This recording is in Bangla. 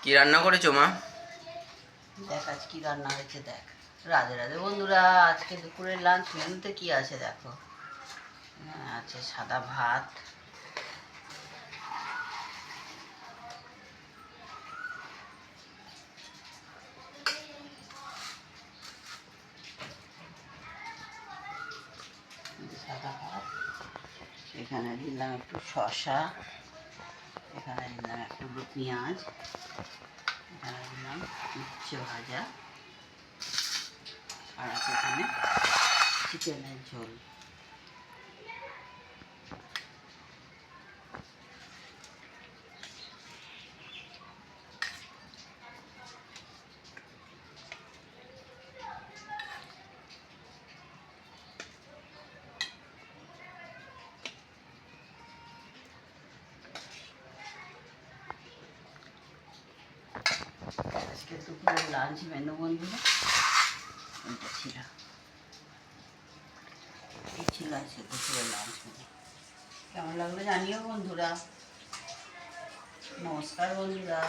কি রান্না করেছো মা? দেখ আজ কি রান্না হয়েছে দেখ। রাধে রাধে বন্ধুরা, আজকে দুপুরের লাঞ্চ মেনুতে কি আছে দেখো। আছে সাদা ভাত, এখানে দিলাম একটু শসা, এখানে দিলাম একটু পেঁয়াজ, এখানে দিলাম উচ্ছে ভাজা, আর আছে এখানে চিকেনের ঝোল। আজকে দুপুরের লাঞ্চ মেনু বন্ধুরা এটা ছিল, এই ছিল আজকে দুপুরের লাঞ্চ মেনু। কেমন লাগলো জানিও বন্ধুরা। নমস্কার বন্ধুরা।